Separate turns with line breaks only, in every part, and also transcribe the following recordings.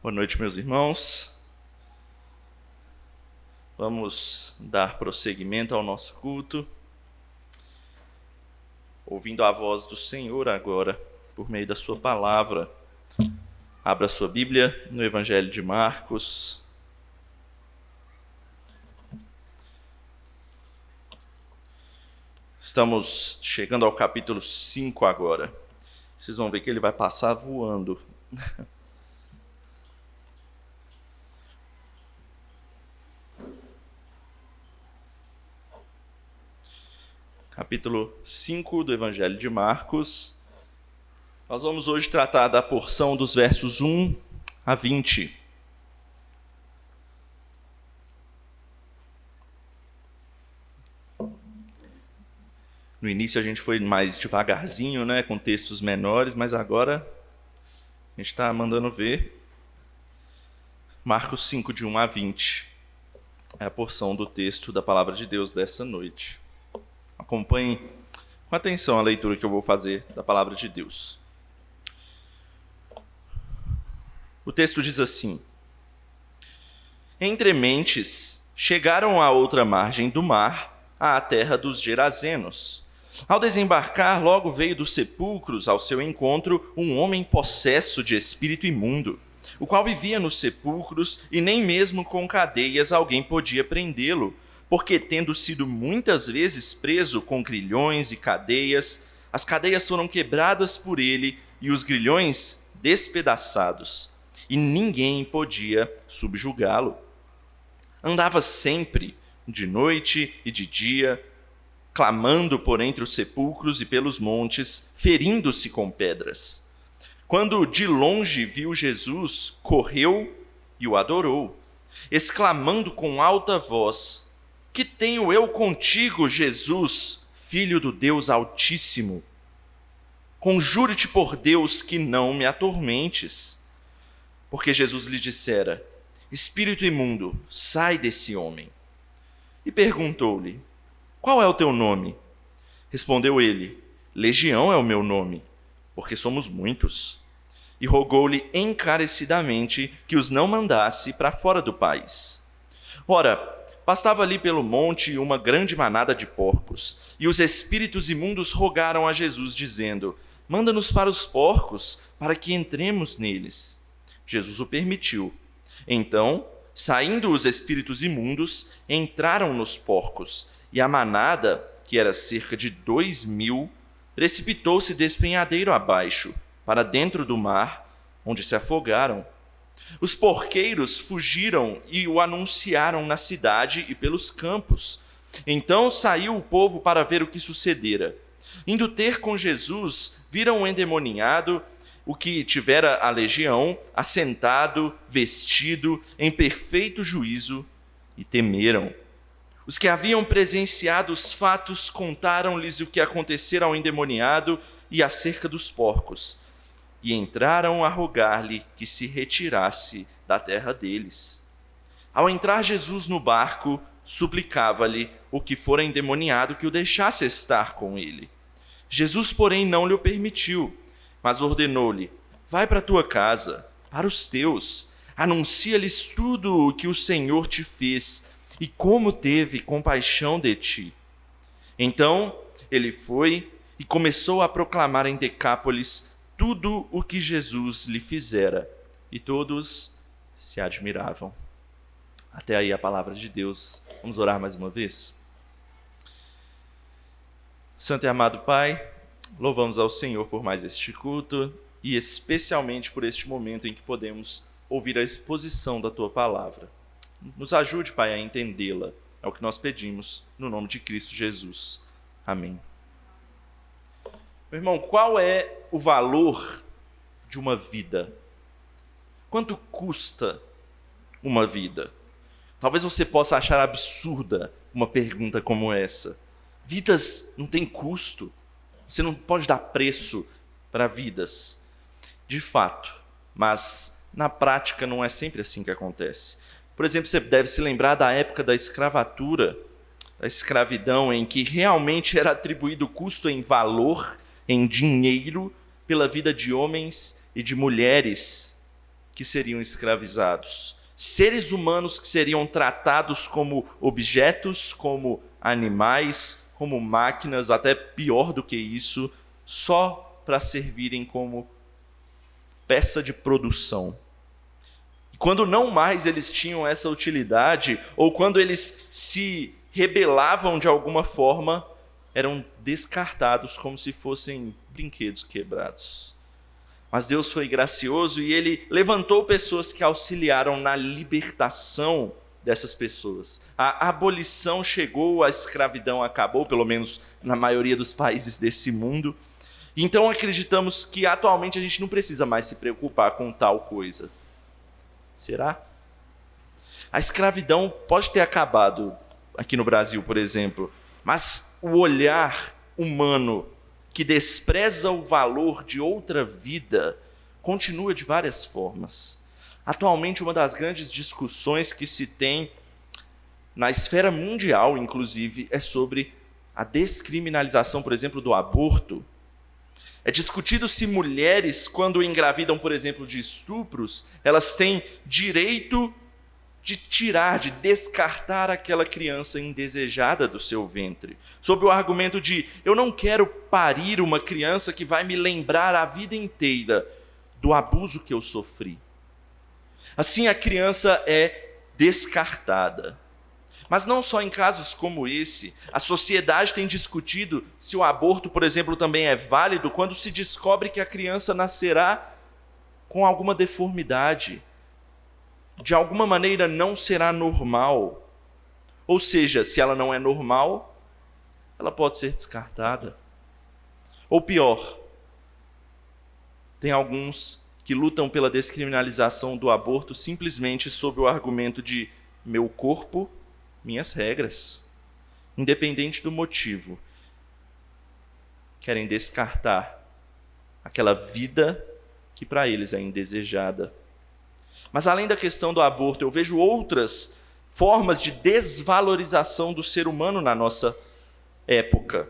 Boa noite, meus irmãos. Vamos dar prosseguimento ao nosso culto, ouvindo a voz do Senhor agora, por meio da sua palavra. Abra sua Bíblia no Evangelho de Marcos. Estamos chegando ao capítulo 5 agora. Vocês vão ver que ele vai passar voando. Capítulo 5 do Evangelho de Marcos. Nós vamos hoje tratar da porção dos versos 1 a 20. No início a gente foi mais devagarzinho, com textos menores, mas agora a gente está mandando ver. Marcos 5, de 1 a 20. É a porção do texto da palavra de Deus dessa noite. Acompanhem com atenção a leitura que eu vou fazer da palavra de Deus. O texto diz assim: Entre mentes, chegaram à outra margem do mar, à terra dos Gerazenos. Ao desembarcar, logo veio dos sepulcros ao seu encontro um homem possesso de espírito imundo, o qual vivia nos sepulcros e nem mesmo com cadeias alguém podia prendê-lo, porque, tendo sido muitas vezes preso com grilhões e cadeias, as cadeias foram quebradas por ele e os grilhões despedaçados, e ninguém podia subjugá-lo. Andava sempre, de noite e de dia, clamando por entre os sepulcros e pelos montes, ferindo-se com pedras. Quando de longe viu Jesus, correu e o adorou, exclamando com alta voz: Que tenho eu contigo, Jesus, Filho do Deus Altíssimo? Conjuro-te por Deus que não me atormentes. Porque Jesus lhe dissera: Espírito imundo, sai desse homem. E perguntou-lhe: Qual é o teu nome? Respondeu ele: Legião é o meu nome, porque somos muitos. E rogou-lhe encarecidamente que os não mandasse para fora do país. Ora, pastava ali pelo monte uma grande manada de porcos, e os espíritos imundos rogaram a Jesus, dizendo: Manda-nos para os porcos, para que entremos neles. Jesus o permitiu. Então, saindo os espíritos imundos, entraram nos porcos, e a manada, que era cerca de 2.000, precipitou-se despenhadeiro abaixo, para dentro do mar, onde se afogaram. Os porqueiros fugiram e o anunciaram na cidade e pelos campos. Então saiu o povo para ver o que sucedera. Indo ter com Jesus, viram o endemoniado, o que tivera a legião, assentado, vestido, em perfeito juízo, e temeram. Os que haviam presenciado os fatos contaram-lhes o que acontecera ao endemoniado e acerca dos porcos, e entraram a rogar-lhe que se retirasse da terra deles. Ao entrar Jesus no barco, suplicava-lhe o que fora endemoniado que o deixasse estar com ele. Jesus, porém, não lhe o permitiu, mas ordenou-lhe: Vai para a tua casa, para os teus, anuncia-lhes tudo o que o Senhor te fez e como teve compaixão de ti. Então ele foi e começou a proclamar em Decápolis tudo o que Jesus lhe fizera, e todos se admiravam. Até aí a palavra de Deus. Vamos orar mais uma vez? Santo e amado Pai, louvamos ao Senhor por mais este culto e especialmente por este momento em que podemos ouvir a exposição da Tua palavra. Nos ajude, Pai, a entendê-la. É o que nós pedimos no nome de Cristo Jesus. Amém. Meu irmão, qual é o valor de uma vida? Quanto custa uma vida? Talvez você possa achar absurda uma pergunta como essa. Vidas não têm custo. Você não pode dar preço para vidas. De fato, mas na prática não é sempre assim que acontece. Por exemplo, você deve se lembrar da época da escravatura, da escravidão, em que realmente era atribuído custo em valor, em dinheiro, pela vida de homens e de mulheres. que seriam escravizados. Seres humanos que seriam tratados como objetos, como animais, como máquinas, até pior do que isso, só para servirem como peça de produção. E quando não mais eles tinham essa utilidade, ou quando eles se rebelavam de alguma forma, eram descartados como se fossem brinquedos quebrados. Mas Deus foi gracioso e Ele levantou pessoas que auxiliaram na libertação dessas pessoas. A abolição chegou, a escravidão acabou, pelo menos na maioria dos países desse mundo. Então acreditamos que atualmente a gente não precisa mais se preocupar com tal coisa. Será? A escravidão pode ter acabado aqui no Brasil, por exemplo, mas o olhar humano que despreza o valor de outra vida continua de várias formas. Atualmente, uma das grandes discussões que se tem na esfera mundial, inclusive, é sobre a descriminalização, por exemplo, do aborto. É discutido se mulheres, quando engravidam, por exemplo, de estupros, elas têm direito de tirar, de descartar aquela criança indesejada do seu ventre, sob o argumento de eu não quero parir uma criança que vai me lembrar a vida inteira do abuso que eu sofri. Assim a criança é descartada. Mas não só em casos como esse, a sociedade tem discutido se o aborto, por exemplo, também é válido quando se descobre que a criança nascerá com alguma deformidade. De alguma maneira não será normal. Ou seja, se ela não é normal, ela pode ser descartada. Ou pior, tem alguns que lutam pela descriminalização do aborto simplesmente sob o argumento de meu corpo, minhas regras. Independente do motivo, querem descartar aquela vida que para eles é indesejada. Mas além da questão do aborto, eu vejo outras formas de desvalorização do ser humano na nossa época.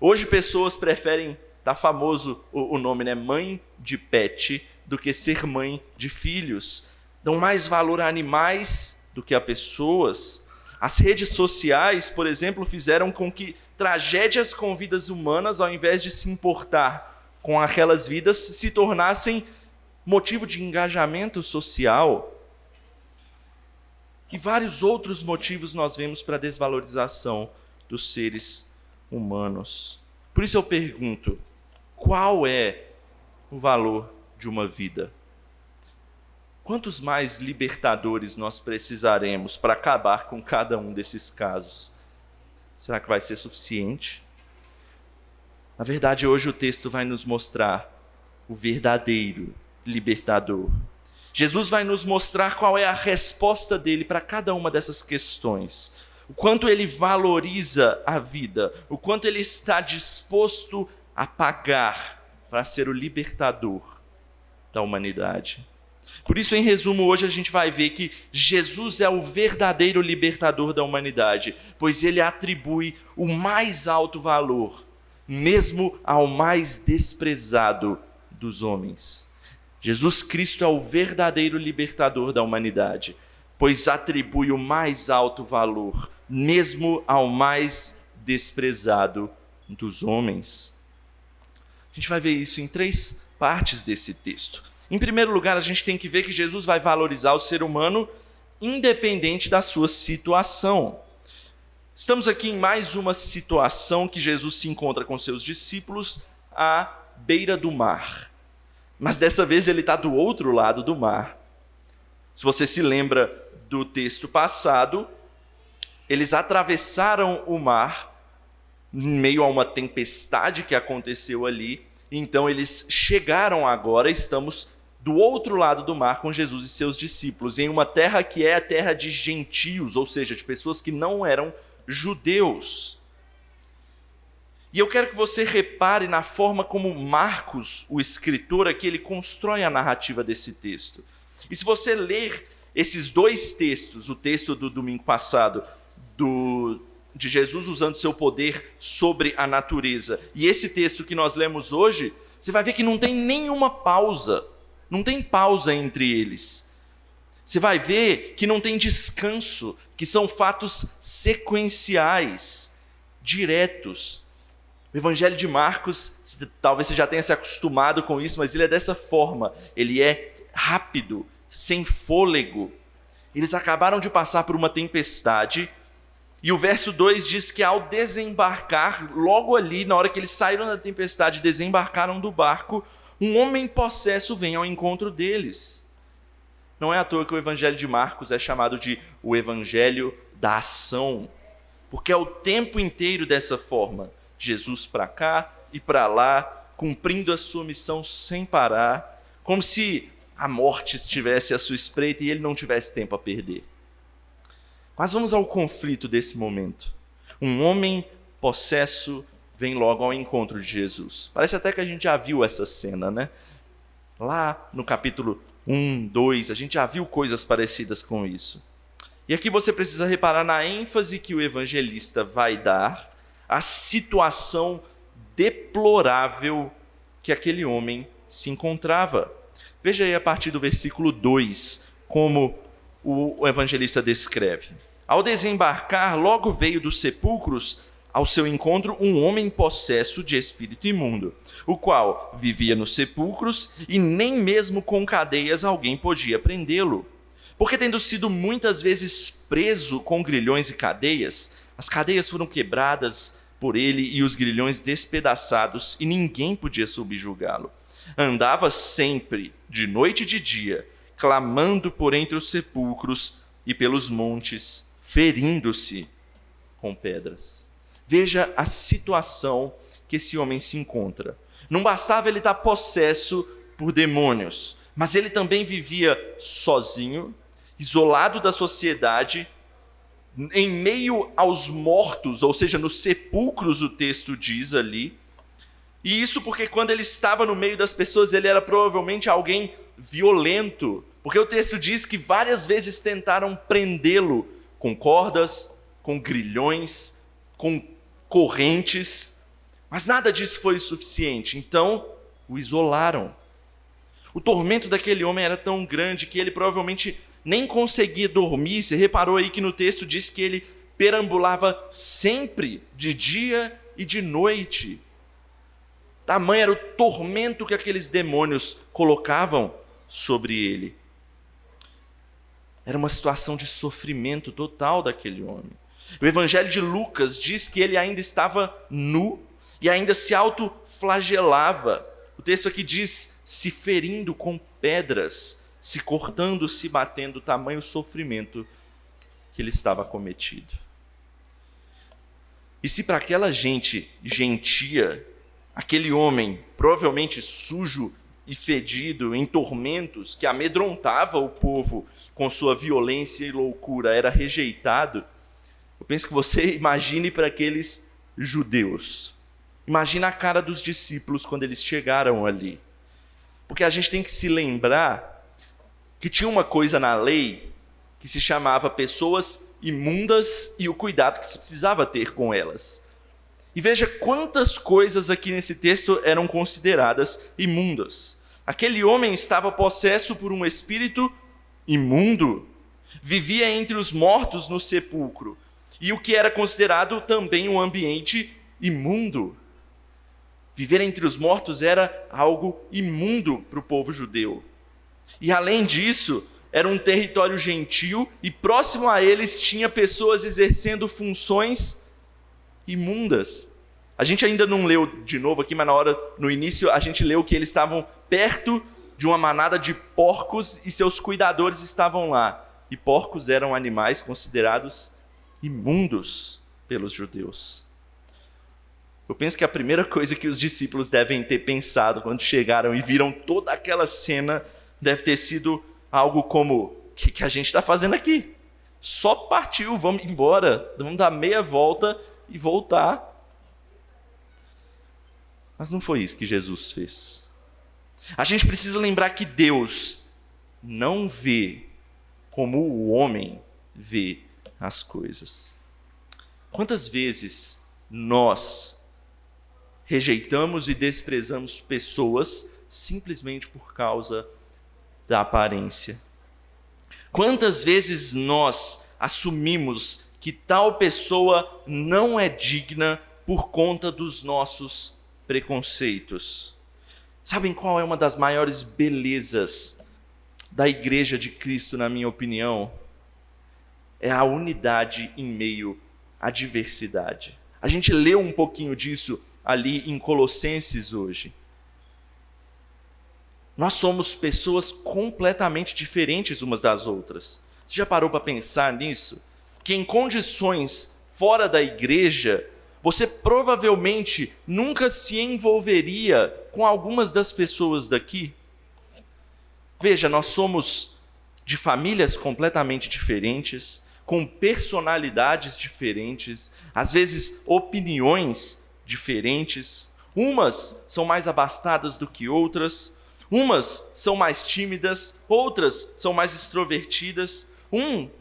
Hoje pessoas preferem, tá famoso o nome, né? Mãe de pet, do que ser mãe de filhos. Dão mais valor a animais do que a pessoas. As redes sociais, por exemplo, fizeram com que tragédias com vidas humanas, ao invés de se importar com aquelas vidas, se tornassem motivo de engajamento social. E vários outros motivos nós vemos para a desvalorização dos seres humanos. Por isso eu pergunto, qual é o valor de uma vida? Quantos mais libertadores nós precisaremos para acabar com cada um desses casos? Será que vai ser suficiente? Na verdade, hoje o texto vai nos mostrar o verdadeiro libertador. Jesus vai nos mostrar qual é a resposta dele para cada uma dessas questões. O quanto ele valoriza a vida, o quanto ele está disposto a pagar para ser o libertador da humanidade. Por isso, em resumo, hoje a gente vai ver que Jesus é o verdadeiro libertador da humanidade, pois ele atribui o mais alto valor, mesmo ao mais desprezado dos homens. Jesus Cristo é o verdadeiro libertador da humanidade, pois atribui o mais alto valor, mesmo ao mais desprezado dos homens. A gente vai ver isso em 3 partes desse texto. Em primeiro lugar, a gente tem que ver que Jesus vai valorizar o ser humano independente da sua situação. Estamos aqui em mais uma situação que Jesus se encontra com seus discípulos à beira do mar. Mas dessa vez ele está do outro lado do mar. Se você se lembra do texto passado, eles atravessaram o mar em meio a uma tempestade que aconteceu ali. Então eles chegaram agora, estamos do outro lado do mar com Jesus e seus discípulos, em uma terra que é a terra de gentios, ou seja, de pessoas que não eram judeus. E eu quero que você repare na forma como Marcos, o escritor aqui, ele constrói a narrativa desse texto. E se você ler esses 2 textos, o texto do domingo passado, de Jesus usando seu poder sobre a natureza, e esse texto que nós lemos hoje, você vai ver que não tem nenhuma pausa. Não tem pausa entre eles. Você vai ver que não tem descanso, que são fatos sequenciais, diretos. O Evangelho de Marcos, talvez você já tenha se acostumado com isso, mas ele é dessa forma. Ele é rápido, sem fôlego. Eles acabaram de passar por uma tempestade, e o verso 2 diz que ao desembarcar, logo ali, na hora que eles saíram da tempestade, desembarcaram do barco, um homem possesso vem ao encontro deles. Não é à toa que o Evangelho de Marcos é chamado de o Evangelho da ação, porque é o tempo inteiro dessa forma. Jesus para cá e para lá, cumprindo a sua missão sem parar, como se a morte estivesse à sua espreita e ele não tivesse tempo a perder. Mas vamos ao conflito desse momento. Um homem possesso vem logo ao encontro de Jesus. Parece até que a gente já viu essa cena, né? Lá no capítulo 1, 2, a gente já viu coisas parecidas com isso. E aqui você precisa reparar na ênfase que o evangelista vai dar à situação deplorável que aquele homem se encontrava. Veja aí a partir do versículo 2, como o evangelista descreve. Ao desembarcar, logo veio dos sepulcros ao seu encontro um homem possesso de espírito imundo, o qual vivia nos sepulcros e nem mesmo com cadeias alguém podia prendê-lo. Porque tendo sido muitas vezes preso com grilhões e cadeias, as cadeias foram quebradas por ele e os grilhões despedaçados, e ninguém podia subjugá-lo. Andava sempre, de noite e de dia, clamando por entre os sepulcros e pelos montes, ferindo-se com pedras. Veja a situação que esse homem se encontra. Não bastava ele estar possesso por demônios, mas ele também vivia sozinho, isolado da sociedade, em meio aos mortos, ou seja, nos sepulcros, o texto diz ali. E isso porque quando ele estava no meio das pessoas, ele era provavelmente alguém violento, porque o texto diz que várias vezes tentaram prendê-lo com cordas, com grilhões, com correntes, mas nada disso foi o suficiente. Então, o isolaram. O tormento daquele homem era tão grande que ele provavelmente nem conseguia dormir. Você reparou aí que no texto diz que ele perambulava sempre, de dia e de noite. Tamanho era o tormento que aqueles demônios colocavam sobre ele. Era uma situação de sofrimento total daquele homem. O Evangelho de Lucas diz que ele ainda estava nu e ainda se autoflagelava. O texto aqui diz, se ferindo com pedras, se cortando, se batendo, tamanho sofrimento que ele estava cometido. E se para aquela gente gentia, aquele homem provavelmente sujo e fedido, em tormentos, que amedrontava o povo com sua violência e loucura, era rejeitado, eu penso que você imagine para aqueles judeus. Imagina a cara dos discípulos quando eles chegaram ali. Porque a gente tem que se lembrar que tinha uma coisa na lei que se chamava pessoas imundas e o cuidado que se precisava ter com elas. E veja quantas coisas aqui nesse texto eram consideradas imundas. Aquele homem estava possesso por um espírito imundo, vivia entre os mortos no sepulcro, e o que era considerado também um ambiente imundo. Viver entre os mortos era algo imundo para o povo judeu. E além disso, era um território gentil e próximo a eles tinha pessoas exercendo funções imundas. A gente ainda não leu de novo aqui, mas no início a gente leu que eles estavam perto de uma manada de porcos e seus cuidadores estavam lá. E porcos eram animais considerados imundos pelos judeus. Eu penso que a primeira coisa que os discípulos devem ter pensado quando chegaram e viram toda aquela cena deve ter sido algo como: o que a gente está fazendo aqui? Só partiu, vamos embora, vamos dar meia volta e voltar. Mas não foi isso que Jesus fez. A gente precisa lembrar que Deus não vê como o homem vê as coisas. Quantas vezes nós rejeitamos e desprezamos pessoas simplesmente por causa da aparência. Quantas vezes nós assumimos que tal pessoa não é digna por conta dos nossos preconceitos? Sabem qual é uma das maiores belezas da Igreja de Cristo, na minha opinião? É a unidade em meio à diversidade. A gente leu um pouquinho disso ali em Colossenses hoje. Nós somos pessoas completamente diferentes umas das outras. Você já parou para pensar nisso? Que em condições fora da igreja, você provavelmente nunca se envolveria com algumas das pessoas daqui. Veja, nós somos de famílias completamente diferentes, com personalidades diferentes, às vezes opiniões diferentes. Umas são mais abastadas do que outras. Umas são mais tímidas, outras são mais extrovertidas.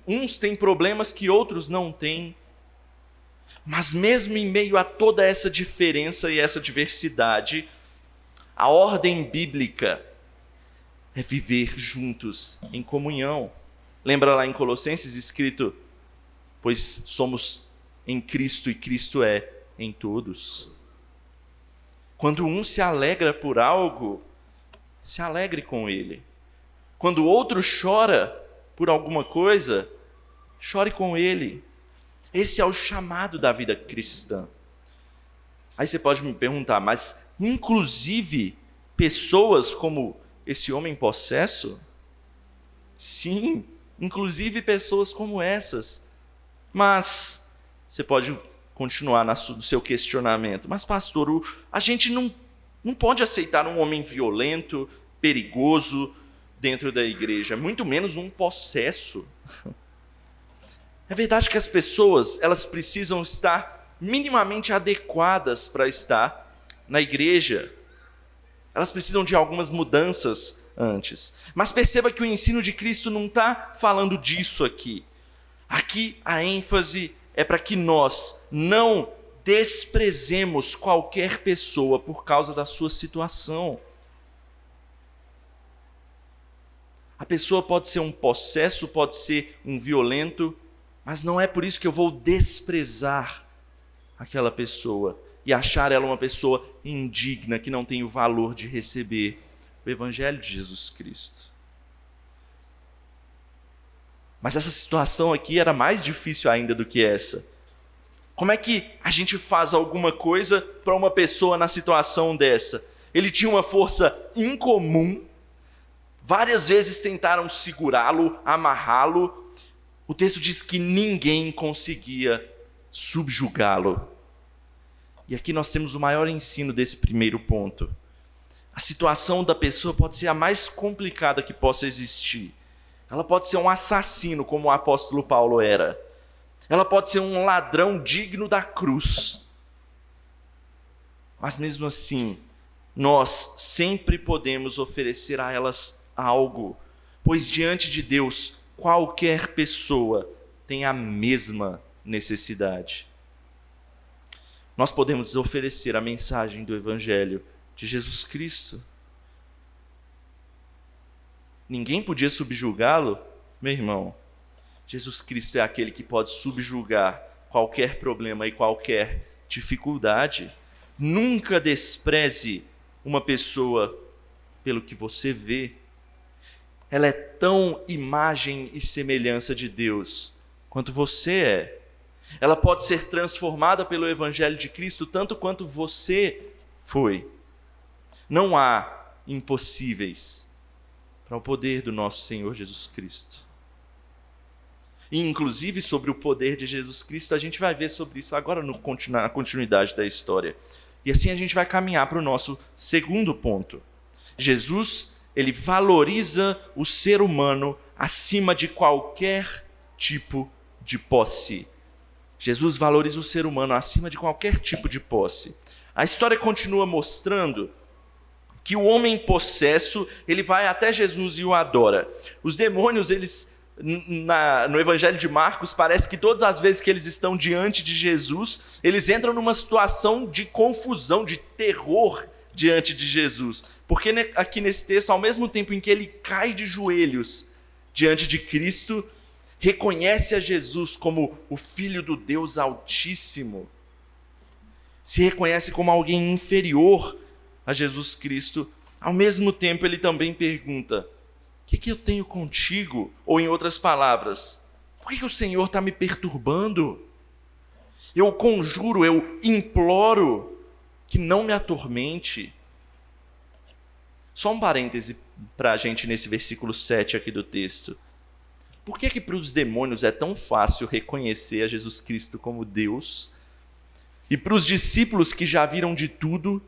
Uns têm problemas que outros não têm. Mas mesmo em meio a toda essa diferença e essa diversidade, a ordem bíblica é viver juntos em comunhão. Lembra lá em Colossenses escrito: pois somos em Cristo e Cristo é em todos. Quando um se alegra por algo, se alegre com ele. Quando o outro chora por alguma coisa, chore com ele. Esse é o chamado da vida cristã. Aí você pode me perguntar, mas inclusive pessoas como esse homem possesso? Sim, inclusive pessoas como essas. Mas você pode continuar no seu questionamento. Mas pastor, a gente não pode aceitar um homem violento, perigoso dentro da igreja, muito menos um possesso. É verdade que as pessoas, elas precisam estar minimamente adequadas para estar na igreja. Elas precisam de algumas mudanças antes. Mas perceba que o ensino de Cristo não está falando disso aqui. Aqui a ênfase é para que nós não desprezemos qualquer pessoa por causa da sua situação. A pessoa pode ser um possesso, pode ser um violento, mas não é por isso que eu vou desprezar aquela pessoa e achar ela uma pessoa indigna, que não tem o valor de receber o Evangelho de Jesus Cristo. Mas essa situação aqui era mais difícil ainda do que essa. Como é que a gente faz alguma coisa para uma pessoa na situação dessa? Ele tinha uma força incomum, várias vezes tentaram segurá-lo, amarrá-lo. O texto diz que ninguém conseguia subjugá-lo. E aqui nós temos o maior ensino desse primeiro ponto. A situação da pessoa pode ser a mais complicada que possa existir. Ela pode ser um assassino, como o apóstolo Paulo era. Ela pode ser um ladrão digno da cruz. Mas mesmo assim, nós sempre podemos oferecer a elas algo, pois diante de Deus, qualquer pessoa tem a mesma necessidade. Nós podemos oferecer a mensagem do Evangelho de Jesus Cristo. Ninguém podia subjugá-lo, meu irmão. Jesus Cristo é aquele que pode subjugar qualquer problema e qualquer dificuldade. Nunca despreze uma pessoa pelo que você vê. Ela é tão imagem e semelhança de Deus quanto você é. Ela pode ser transformada pelo Evangelho de Cristo tanto quanto você foi. Não há impossíveis para o poder do nosso Senhor Jesus Cristo. E, inclusive, sobre o poder de Jesus Cristo, a gente vai ver sobre isso agora na continuidade da história. E assim a gente vai caminhar para o nosso segundo ponto. Jesus, ele valoriza o ser humano acima de qualquer tipo de posse. Jesus valoriza o ser humano acima de qualquer tipo de posse. A história continua mostrando que o homem possesso, ele vai até Jesus e o adora. Os demônios, eles, no Evangelho de Marcos, parece que todas as vezes que eles estão diante de Jesus, eles entram numa situação de confusão, de terror, diante de Jesus. Porque aqui nesse texto, ao mesmo tempo em que ele cai de joelhos diante de Cristo, reconhece a Jesus como o Filho do Deus Altíssimo, se reconhece como alguém inferior a Jesus Cristo, ao mesmo tempo ele também pergunta: o que eu tenho contigo? Ou em outras palavras, por que o Senhor está me perturbando? Eu conjuro, eu imploro que não me atormente. Só um parêntese para a gente nesse versículo 7 aqui do texto. Por que para os demônios é tão fácil reconhecer a Jesus Cristo como Deus? E para os discípulos que já viram de tudo,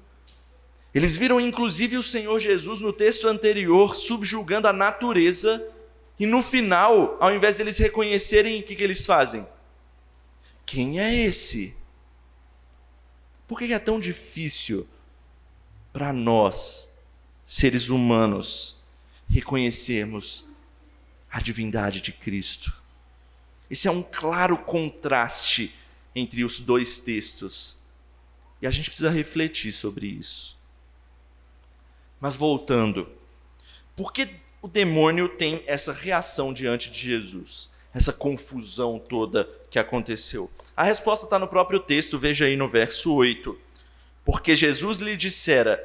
eles viram inclusive o Senhor Jesus no texto anterior subjugando a natureza, e no final, ao invés deles reconhecerem, o que eles fazem? Quem é esse? Por que é tão difícil para nós, seres humanos, reconhecermos a divindade de Cristo? Esse é um claro contraste entre os dois textos, e a gente precisa refletir sobre isso. Mas voltando, por que o demônio tem essa reação diante de Jesus? Essa confusão toda que aconteceu? A resposta está no próprio texto, veja aí no verso 8. Porque Jesus lhe dissera: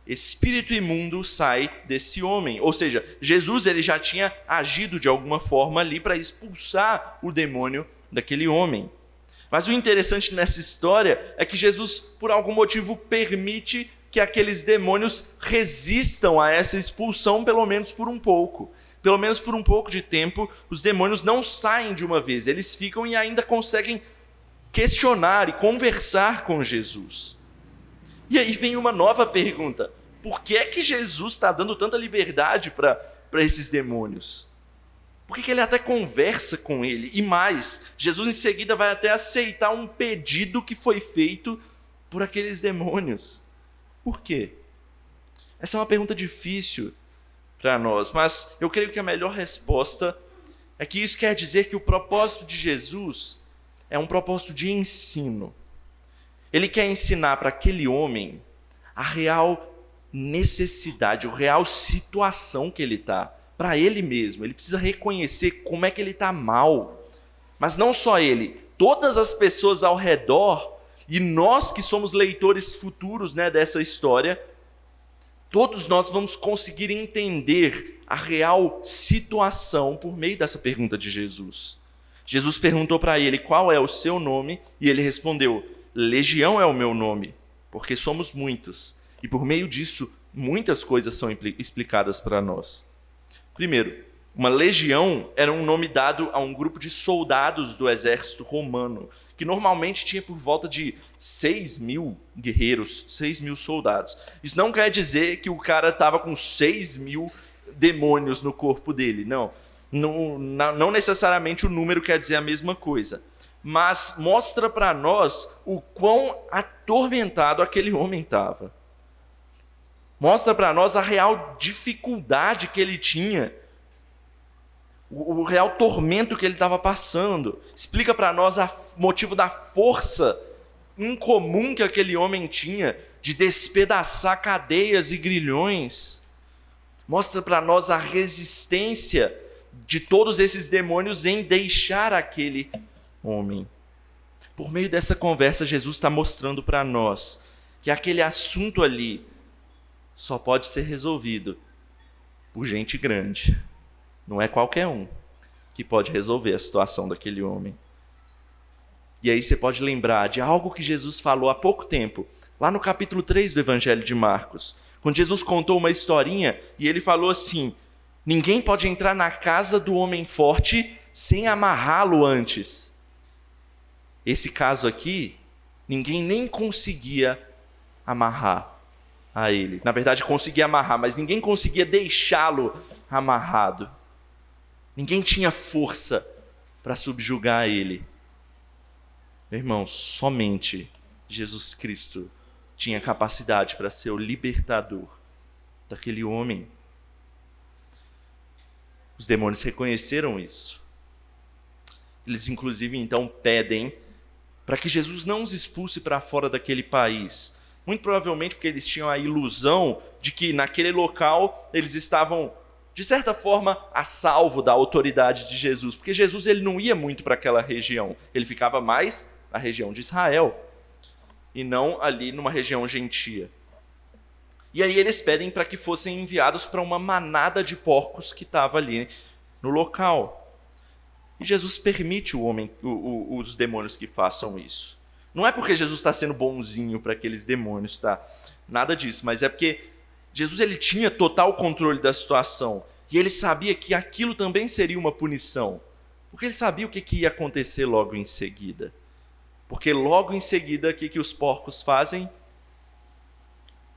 espírito imundo, sai desse homem. Ou seja, Jesus ele já tinha agido de alguma forma ali para expulsar o demônio daquele homem. Mas o interessante nessa história é que Jesus, por algum motivo, permite que aqueles demônios resistam a essa expulsão, pelo menos por um pouco. Pelo menos por um pouco de tempo, os demônios não saem de uma vez, eles ficam e ainda conseguem questionar e conversar com Jesus. E aí vem uma nova pergunta: por que é que Jesus está dando tanta liberdade para esses demônios? Por que ele até conversa com ele? E mais, Jesus em seguida vai até aceitar um pedido que foi feito por aqueles demônios. Por quê? Essa é uma pergunta difícil para nós, mas eu creio que a melhor resposta é que isso quer dizer que o propósito de Jesus é um propósito de ensino. Ele quer ensinar para aquele homem a real necessidade, a real situação que ele está, para ele mesmo. Ele precisa reconhecer como é que ele está mal. Mas não só ele, todas as pessoas ao redor, e nós que somos leitores futuros, dessa história, todos nós vamos conseguir entender a real situação por meio dessa pergunta de Jesus. Jesus perguntou para ele: qual é o seu nome? E ele respondeu: Legião é o meu nome, porque somos muitos. E por meio disso, muitas coisas são explicadas para nós. Primeiro, uma legião era um nome dado a um grupo de soldados do exército romano, que normalmente tinha por volta de 6.000 guerreiros, 6.000 soldados. Isso não quer dizer que o cara estava com 6.000 demônios no corpo dele, não. Não necessariamente o número quer dizer a mesma coisa. Mas mostra para nós o quão atormentado aquele homem estava. Mostra para nós a real dificuldade que ele tinha, o real tormento que ele estava passando. Explica para nós o motivo da força incomum que aquele homem tinha de despedaçar cadeias e grilhões. Mostra para nós a resistência de todos esses demônios em deixar aquele homem. Por meio dessa conversa, Jesus está mostrando para nós que aquele assunto ali só pode ser resolvido por gente grande. Não é qualquer um que pode resolver a situação daquele homem. E aí você pode lembrar de algo que Jesus falou há pouco tempo, lá no capítulo 3 do Evangelho de Marcos, quando Jesus contou uma historinha e ele falou assim: ninguém pode entrar na casa do homem forte sem amarrá-lo antes. Esse caso aqui, ninguém nem conseguia amarrar a ele. Na verdade, conseguia amarrar, mas ninguém conseguia deixá-lo amarrado. Ninguém tinha força para subjugar ele. Meu irmão, somente Jesus Cristo tinha capacidade para ser o libertador daquele homem. Os demônios reconheceram isso. Eles, inclusive, então pedem para que Jesus não os expulse para fora daquele país, Muito provavelmente porque eles tinham a ilusão de que naquele local eles estavam, de certa forma, a salvo da autoridade de Jesus. Porque Jesus ele não ia muito para aquela região, ele ficava mais na região de Israel e não ali numa região gentia. E aí eles pedem para que fossem enviados para uma manada de porcos que estava ali no local. E Jesus permite os demônios que façam isso. Não é porque Jesus está sendo bonzinho para aqueles demônios, tá? Nada disso, mas é porque Jesus ele tinha total controle da situação. E ele sabia que aquilo também seria uma punição. Porque ele sabia o que ia acontecer logo em seguida. Porque logo em seguida, o que os porcos fazem?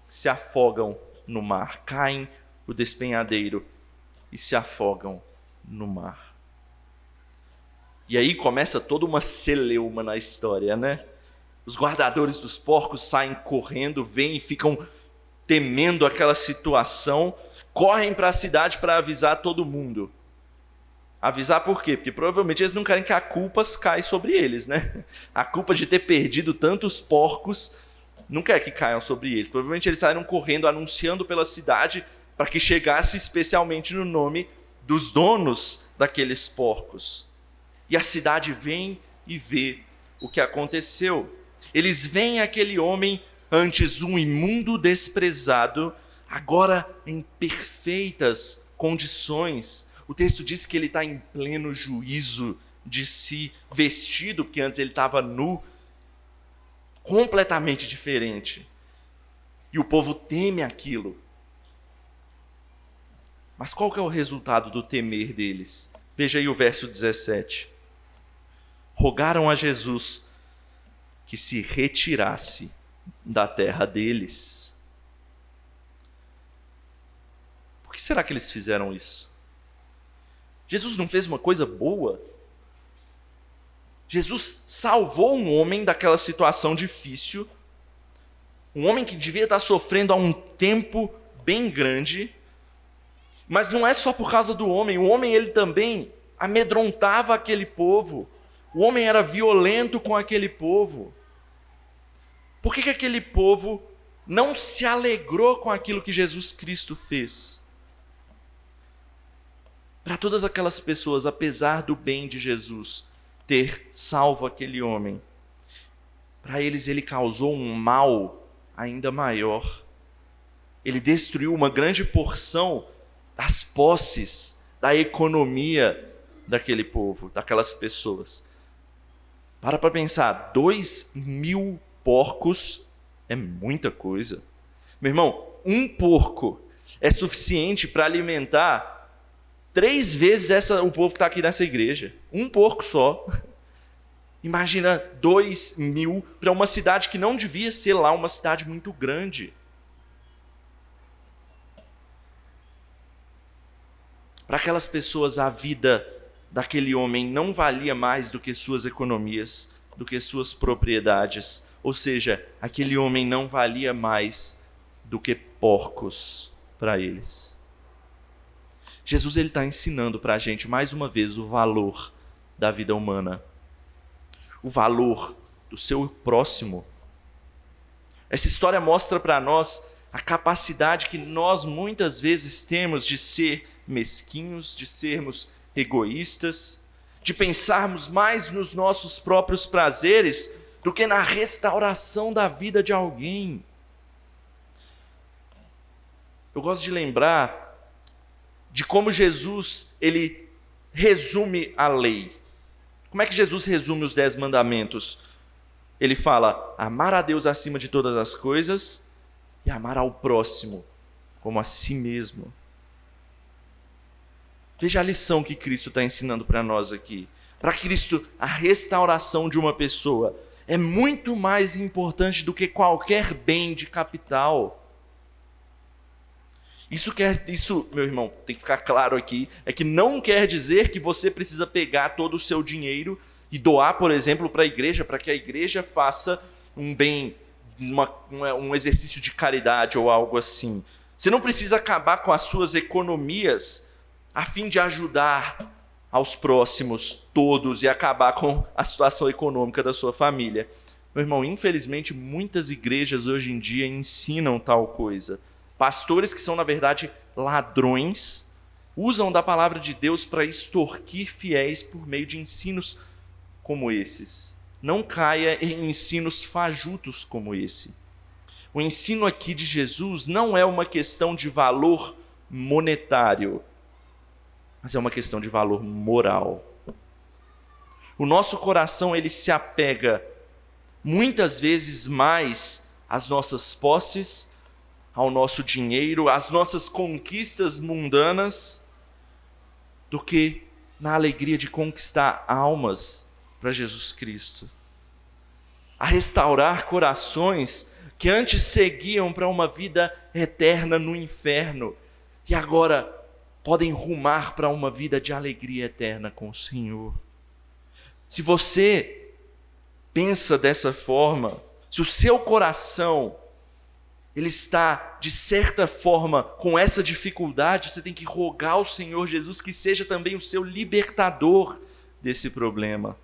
Se afogam no mar, caem o despenhadeiro e se afogam no mar. E aí começa toda uma celeuma na história, né? Os guardadores dos porcos saem correndo, vêm e ficam temendo aquela situação, correm para a cidade para avisar todo mundo. Avisar por quê? Porque provavelmente eles não querem que a culpa caia sobre eles, né? A culpa de ter perdido tantos porcos não quer que caiam sobre eles. Provavelmente eles saíram correndo, anunciando pela cidade para que chegasse especialmente no nome dos donos daqueles porcos. E a cidade vem e vê o que aconteceu. Eles veem aquele homem, antes um imundo desprezado, agora em perfeitas condições. O texto diz que ele está em pleno juízo de si, vestido, porque antes ele estava nu, completamente diferente. E o povo teme aquilo. Mas qual que é o resultado do temer deles? Veja aí o verso 17. Rogaram a Jesus que se retirasse da terra deles. Por que será que eles fizeram isso? Jesus não fez uma coisa boa? Jesus salvou um homem daquela situação difícil, um homem que devia estar sofrendo há um tempo bem grande, mas não é só por causa do homem, o homem ele também amedrontava aquele povo, o homem era violento com aquele povo. Por que aquele povo não se alegrou com aquilo que Jesus Cristo fez? Para todas aquelas pessoas, apesar do bem de Jesus ter salvo aquele homem, para eles ele causou um mal ainda maior. Ele destruiu uma grande porção das posses, da economia daquele povo, daquelas pessoas. Para pensar, 2.000 porcos é muita coisa. Meu irmão, um porco é suficiente para alimentar 3 vezes o povo que está aqui nessa igreja. Um porco só. Imagina 2.000 para uma cidade que não devia ser lá uma cidade muito grande. Para aquelas pessoas, a vida daquele homem não valia mais do que suas economias, do que suas propriedades. Ou seja, aquele homem não valia mais do que porcos para eles. Jesus está ensinando para a gente, mais uma vez, o valor da vida humana. O valor do seu próximo. Essa história mostra para nós a capacidade que nós muitas vezes temos de ser mesquinhos, de sermos egoístas, de pensarmos mais nos nossos próprios prazeres do que na restauração da vida de alguém. Eu gosto de lembrar de como Jesus, ele resume a lei. Como é que Jesus resume os 10 mandamentos? Ele fala, amar a Deus acima de todas as coisas e amar ao próximo como a si mesmo. Veja a lição que Cristo está ensinando para nós aqui. Para Cristo, a restauração de uma pessoa é muito mais importante do que qualquer bem de capital. Isso, meu irmão, tem que ficar claro aqui, é que não quer dizer que você precisa pegar todo o seu dinheiro e doar, por exemplo, para a igreja, para que a igreja faça um bem, um exercício de caridade ou algo assim. Você não precisa acabar com as suas economias a fim de ajudar aos próximos todos e acabar com a situação econômica da sua família. Meu irmão, infelizmente, muitas igrejas hoje em dia ensinam tal coisa. Pastores que são, na verdade, ladrões, usam da palavra de Deus para extorquir fiéis por meio de ensinos como esses. Não caia em ensinos fajutos como esse. O ensino aqui de Jesus não é uma questão de valor monetário, mas é uma questão de valor moral. O nosso coração, ele se apega muitas vezes mais às nossas posses, ao nosso dinheiro, às nossas conquistas mundanas, do que na alegria de conquistar almas para Jesus Cristo. A restaurar corações que antes seguiam para uma vida eterna no inferno e agora podem rumar para uma vida de alegria eterna com o Senhor. Se você pensa dessa forma, se o seu coração ele está, de certa forma, com essa dificuldade, você tem que rogar ao Senhor Jesus que seja também o seu libertador desse problema.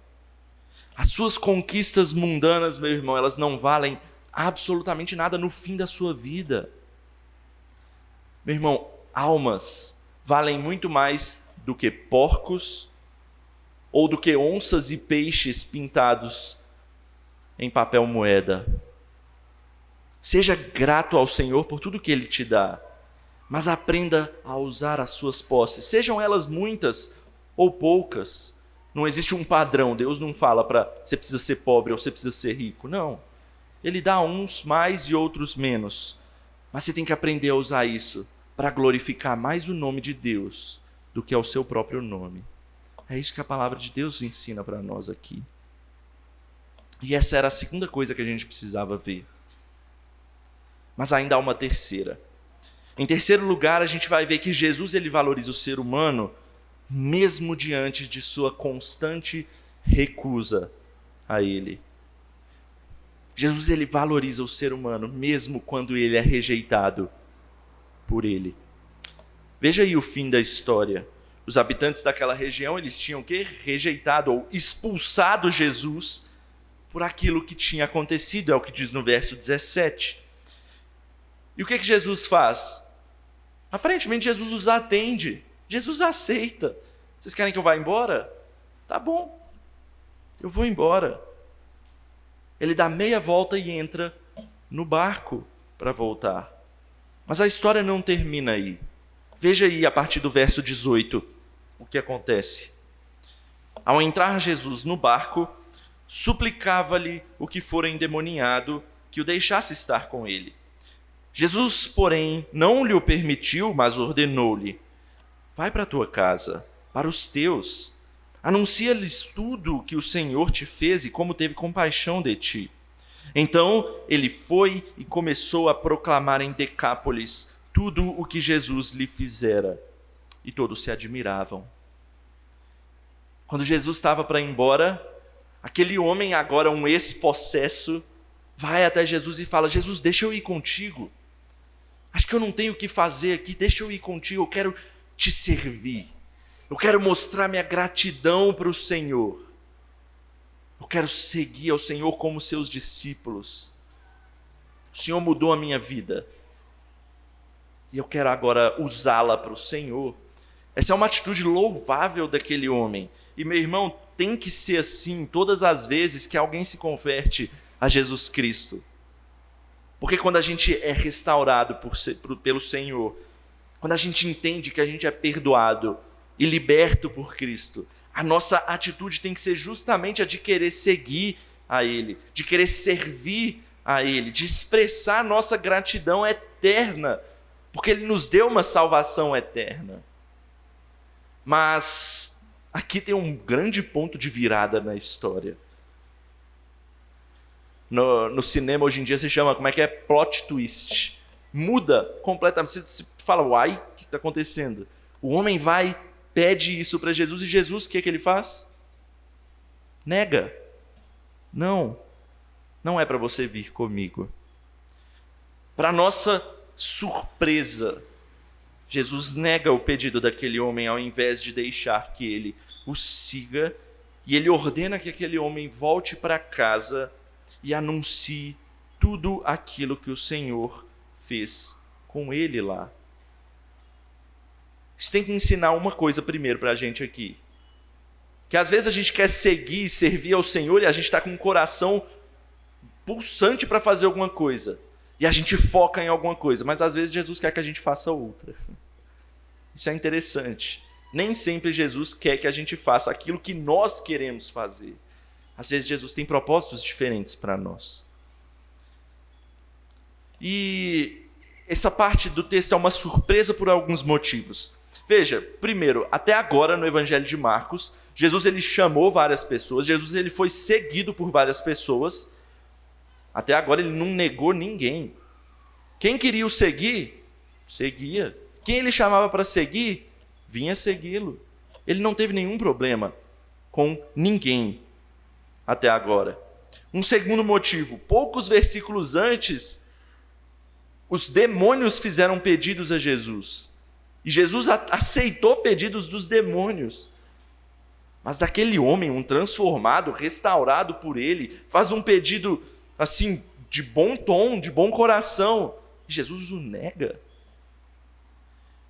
As suas conquistas mundanas, meu irmão, elas não valem absolutamente nada no fim da sua vida. Meu irmão, almas valem muito mais do que porcos ou do que onças e peixes pintados em papel moeda. Seja grato ao Senhor por tudo que Ele te dá, mas aprenda a usar as suas posses, sejam elas muitas ou poucas. Não existe um padrão, Deus não fala para você precisa ser pobre ou você precisa ser rico, não. Ele dá uns mais e outros menos, mas você tem que aprender a usar isso para glorificar mais o nome de Deus do que ao seu próprio nome. É isso que a palavra de Deus ensina para nós aqui. E essa era a segunda coisa que a gente precisava ver. Mas ainda há uma terceira. Em terceiro lugar, a gente vai ver que Jesus ele valoriza o ser humano mesmo diante de sua constante recusa a Ele. Jesus ele valoriza o ser humano mesmo quando ele é rejeitado por Ele. Veja aí o fim da história. Os habitantes daquela região, eles tinham que rejeitado ou expulsado Jesus por aquilo que tinha acontecido, é o que diz no verso 17. E o que Jesus faz? Aparentemente Jesus os atende, Jesus aceita. Vocês querem que eu vá embora? Tá bom, eu vou embora. Ele dá meia volta e entra no barco para voltar. Mas a história não termina aí. Veja aí a partir do verso 18 o que acontece. Ao entrar Jesus no barco, suplicava-lhe o que fora endemoniado que o deixasse estar com ele. Jesus, porém, não lhe o permitiu, mas ordenou-lhe: vai para a tua casa, para os teus, anuncia-lhes tudo o que o Senhor te fez e como teve compaixão de ti. Então ele foi e começou a proclamar em Decápolis tudo o que Jesus lhe fizera, e todos se admiravam. Quando Jesus estava para ir embora, aquele homem, agora um ex-possesso, vai até Jesus e fala: Jesus, deixa eu ir contigo. Acho que eu não tenho o que fazer aqui, deixa eu ir contigo, eu quero te servir. Eu quero mostrar minha gratidão para o Senhor. Eu quero seguir ao Senhor como seus discípulos. O Senhor mudou a minha vida. E eu quero agora usá-la para o Senhor. Essa é uma atitude louvável daquele homem. E meu irmão, tem que ser assim todas as vezes que alguém se converte a Jesus Cristo. Porque quando a gente é restaurado pelo Senhor, quando a gente entende que a gente é perdoado e liberto por Cristo, a nossa atitude tem que ser justamente a de querer seguir a Ele, de querer servir a Ele, de expressar nossa gratidão eterna, porque Ele nos deu uma salvação eterna. Mas aqui tem um grande ponto de virada na história. No cinema hoje em dia se chama, como é que é? Plot twist. Muda completamente. Você fala, uai, o que está acontecendo? O homem vai, pede isso para Jesus, e Jesus, o que ele faz? Nega. Não é para você vir comigo. Para nossa surpresa, Jesus nega o pedido daquele homem ao invés de deixar que ele o siga, e ele ordena que aquele homem volte para casa e anuncie tudo aquilo que o Senhor fez com ele lá. Isso tem que ensinar uma coisa primeiro para a gente aqui. Que às vezes a gente quer seguir e servir ao Senhor e a gente está com o coração pulsante para fazer alguma coisa. E a gente foca em alguma coisa, mas às vezes Jesus quer que a gente faça outra. Isso é interessante. Nem sempre Jesus quer que a gente faça aquilo que nós queremos fazer. Às vezes Jesus tem propósitos diferentes para nós. E essa parte do texto é uma surpresa por alguns motivos. Veja, primeiro, até agora no Evangelho de Marcos, Jesus ele chamou várias pessoas, Jesus ele foi seguido por várias pessoas. Até agora ele não negou ninguém. Quem queria o seguir, seguia. Quem ele chamava para seguir, vinha segui-lo. Ele não teve nenhum problema com ninguém até agora. Um segundo motivo, poucos versículos antes, os demônios fizeram pedidos a Jesus. E Jesus aceitou pedidos dos demônios. Mas daquele homem, um transformado, restaurado por ele, faz um pedido assim, de bom tom, de bom coração. E Jesus o nega.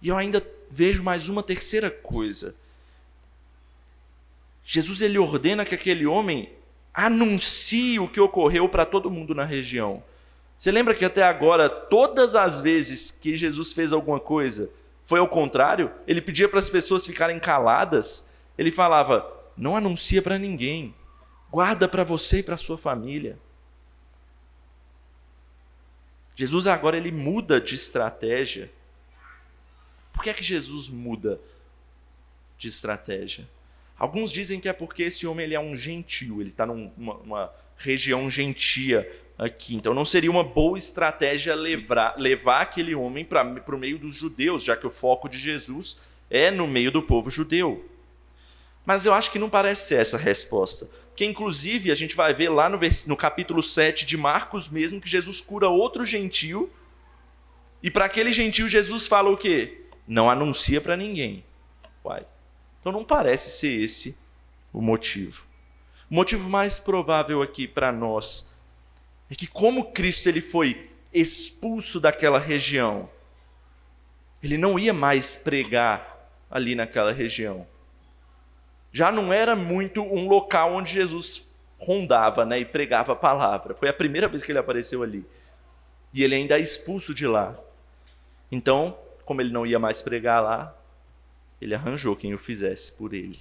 E eu ainda vejo mais uma terceira coisa. Jesus ele ordena que aquele homem anuncie o que ocorreu para todo mundo na região. Você lembra que até agora, todas as vezes que Jesus fez alguma coisa, foi ao contrário? Ele pedia para as pessoas ficarem caladas. Ele falava, não anuncia para ninguém. Guarda para você e para a sua família. Jesus agora ele muda de estratégia. Por que é que Jesus muda de estratégia? Alguns dizem que é porque esse homem ele é um gentio, ele está numa região gentia aqui. Então não seria uma boa estratégia levar aquele homem para o meio dos judeus, já que o foco de Jesus é no meio do povo judeu. Mas eu acho que não parece ser essa a resposta. Porque inclusive a gente vai ver lá no capítulo 7 de Marcos mesmo, que Jesus cura outro gentio. E para aquele gentio Jesus fala o quê? Não anuncia para ninguém. Uai. Então não parece ser esse o motivo. O motivo mais provável aqui para nós é que como Cristo ele foi expulso daquela região, ele não ia mais pregar ali naquela região. Já não era muito um local onde Jesus rondava, né, e pregava a palavra. Foi a primeira vez que ele apareceu ali. E ele ainda é expulso de lá. Então, como ele não ia mais pregar lá, ele arranjou quem o fizesse por ele.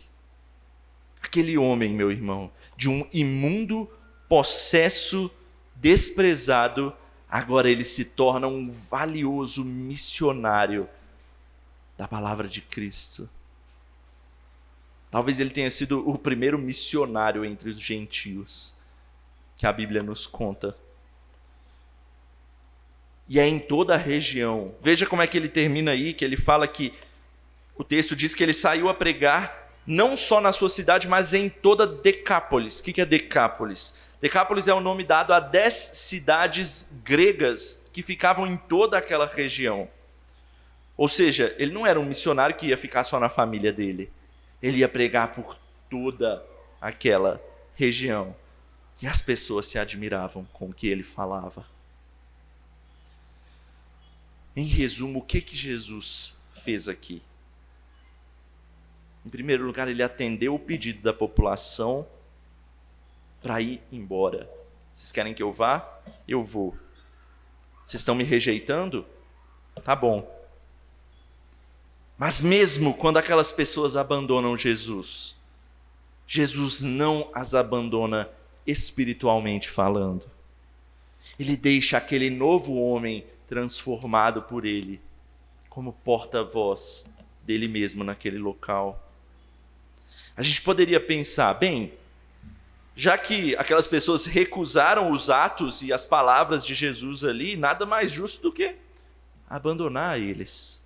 Aquele homem, meu irmão, de um imundo possesso desprezado, agora ele se torna um valioso missionário da palavra de Cristo. Talvez ele tenha sido o primeiro missionário entre os gentios que a Bíblia nos conta. E é em toda a região. Veja como é que ele termina aí, que ele fala que o texto diz que ele saiu a pregar não só na sua cidade, mas em toda Decápolis. O que é Decápolis? Decápolis é o nome dado a 10 cidades gregas que ficavam em toda aquela região. Ou seja, ele não era um missionário que ia ficar só na família dele. Ele ia pregar por toda aquela região. E as pessoas se admiravam com o que ele falava. Em resumo, o que Jesus fez aqui? Em primeiro lugar, ele atendeu o pedido da população para ir embora. Vocês querem que eu vá? Eu vou. Vocês estão me rejeitando? Tá bom. Mas mesmo quando aquelas pessoas abandonam Jesus, Jesus não as abandona espiritualmente falando. Ele deixa aquele novo homem transformado por ele como porta-voz dele mesmo naquele local. A gente poderia pensar, bem, já que aquelas pessoas recusaram os atos e as palavras de Jesus ali, nada mais justo do que abandonar eles.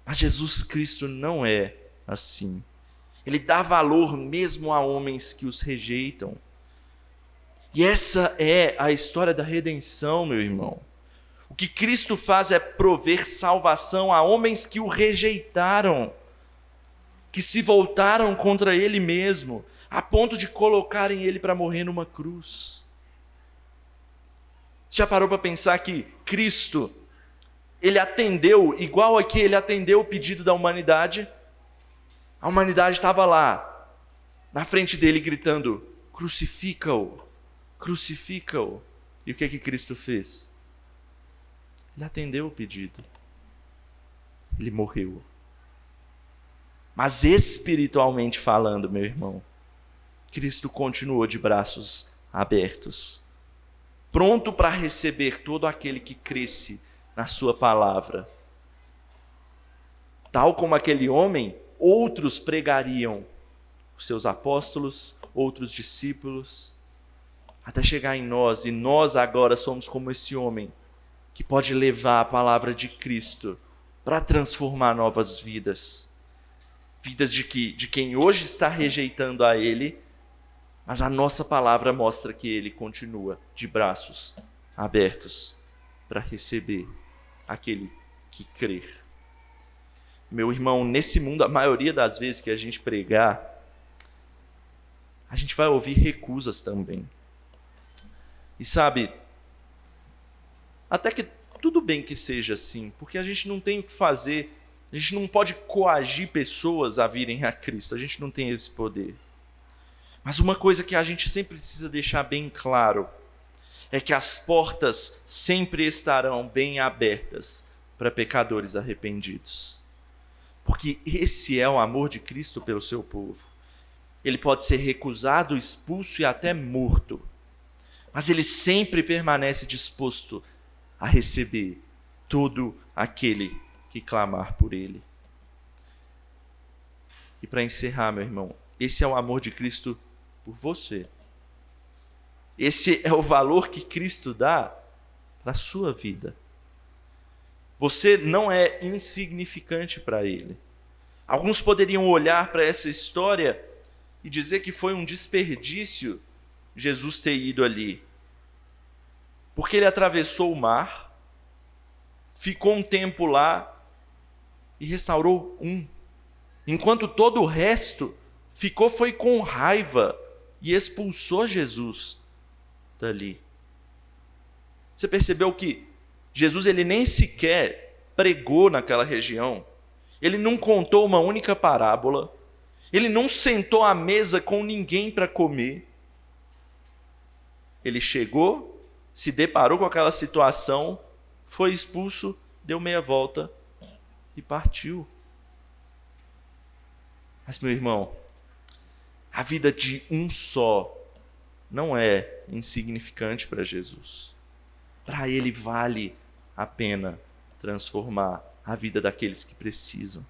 Mas Jesus Cristo não é assim. Ele dá valor mesmo a homens que os rejeitam. E essa é a história da redenção, meu irmão. O que Cristo faz é prover salvação a homens que o rejeitaram, que se voltaram contra ele mesmo, a ponto de colocarem ele para morrer numa cruz. Você já parou para pensar que Cristo, ele atendeu, igual aqui, ele atendeu o pedido da humanidade? A humanidade estava lá, na frente dele, gritando: crucifica-o, crucifica-o. E o que Cristo fez? Ele atendeu o pedido. Ele morreu. Mas espiritualmente falando, meu irmão, Cristo continuou de braços abertos, pronto para receber todo aquele que cresce na sua palavra. Tal como aquele homem, outros pregariam, os seus apóstolos, outros discípulos, até chegar em nós, e nós agora somos como esse homem, que pode levar a palavra de Cristo para transformar novas vidas. Vidas de quem hoje está rejeitando a Ele, mas a nossa palavra mostra que Ele continua de braços abertos para receber aquele que crer. Meu irmão, nesse mundo, a maioria das vezes que a gente pregar, a gente vai ouvir recusas também. E sabe, até que tudo bem que seja assim, porque a gente não tem o que fazer, a gente não pode coagir pessoas a virem a Cristo, a gente não tem esse poder. Mas uma coisa que a gente sempre precisa deixar bem claro é que as portas sempre estarão bem abertas para pecadores arrependidos. Porque esse é o amor de Cristo pelo seu povo. Ele pode ser recusado, expulso e até morto, mas ele sempre permanece disposto a receber todo aquele que clamar por ele. E para encerrar, meu irmão, esse é o amor de Cristo por você. Esse é o valor que Cristo dá para a sua vida. Você não é insignificante para Ele. Alguns poderiam olhar para essa história e dizer que foi um desperdício Jesus ter ido ali. Porque Ele atravessou o mar, ficou um tempo lá e restaurou um. Enquanto todo o resto foi com raiva e expulsou Jesus dali. Você percebeu que Jesus ele nem sequer pregou naquela região, ele não contou uma única parábola, ele não sentou à mesa com ninguém para comer. Ele chegou, se deparou com aquela situação, foi expulso, deu meia volta e partiu. Mas, meu irmão, a vida de um só não é insignificante para Jesus. Para Ele vale a pena transformar a vida daqueles que precisam.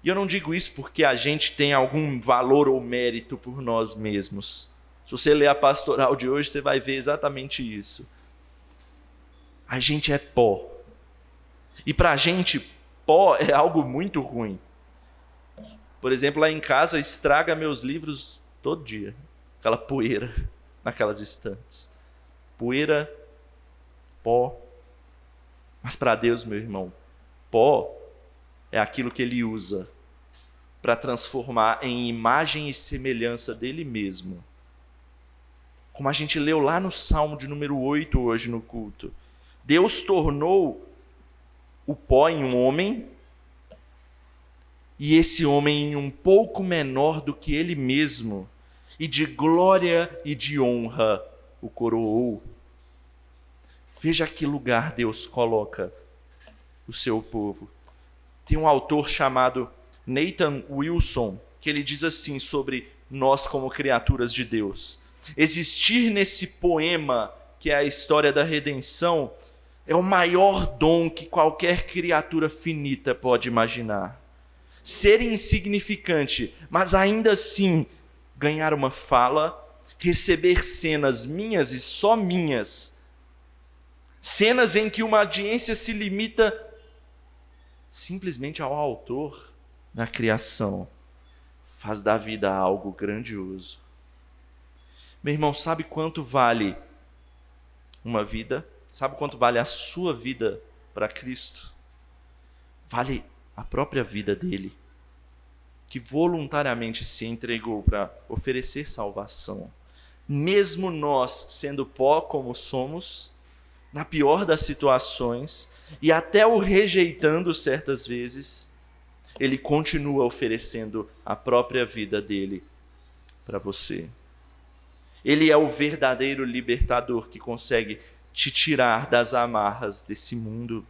E eu não digo isso porque a gente tem algum valor ou mérito por nós mesmos. Se você ler a pastoral de hoje, você vai ver exatamente isso. A gente é pó. E para a gente, pó é algo muito ruim. Por exemplo, lá em casa, estraga meus livros todo dia. Aquela poeira naquelas estantes. Poeira, pó. Mas para Deus, meu irmão, pó é aquilo que Ele usa para transformar em imagem e semelhança dEle mesmo. Como a gente leu lá no Salmo de número 8 hoje no culto. Deus tornou o pó em um homem, e esse homem em um pouco menor do que ele mesmo, e de glória e de honra o coroou. Veja que lugar Deus coloca o seu povo. Tem um autor chamado Nathan Wilson, que ele diz assim sobre nós como criaturas de Deus. Existir nesse poema, que é a história da redenção, é o maior dom que qualquer criatura finita pode imaginar. Ser insignificante, mas ainda assim ganhar uma fala, receber cenas minhas e só minhas, cenas em que uma audiência se limita simplesmente ao autor da criação, faz da vida algo grandioso. Meu irmão, sabe quanto vale uma vida? Sabe quanto vale a sua vida para Cristo? Vale a própria vida dele, que voluntariamente se entregou para oferecer salvação. mesmo nós sendo pó como somos, na pior das situações, e até o rejeitando certas vezes, ele continua oferecendo a própria vida dele para você. Ele é o verdadeiro libertador que consegue te tirar das amarras desse mundo.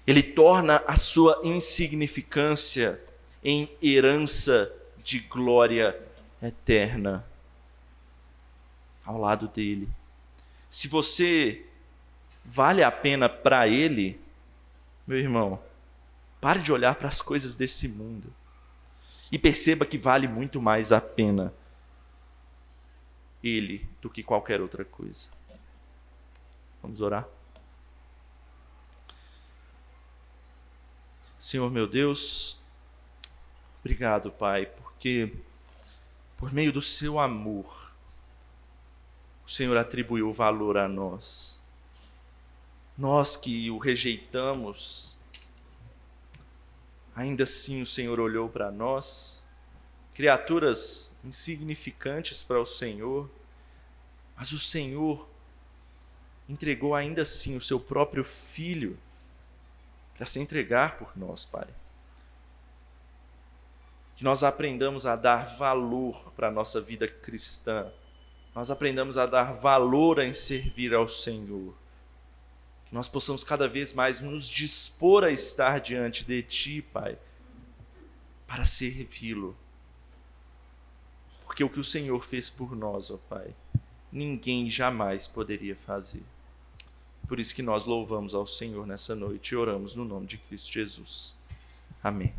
Ele torna a sua insignificância em herança de glória eterna ao lado dele. Se você vale a pena para ele, meu irmão, pare de olhar para as coisas desse mundo e perceba que vale muito mais a pena ele do que qualquer outra coisa. Vamos orar? Senhor meu Deus, obrigado, Pai, porque por meio do seu amor, o Senhor atribuiu valor a nós. Nós que o rejeitamos, ainda assim o Senhor olhou para nós, criaturas insignificantes para o Senhor, mas o Senhor entregou ainda assim o seu próprio Filho para se entregar por nós, Pai. Que nós aprendamos a dar valor para a nossa vida cristã, nós aprendamos a dar valor em servir ao Senhor, que nós possamos cada vez mais nos dispor a estar diante de Ti, Pai, para servi-lo. Porque o que o Senhor fez por nós, ó Pai, ninguém jamais poderia fazer. Por isso que nós louvamos ao Senhor nessa noite e oramos no nome de Cristo Jesus. Amém.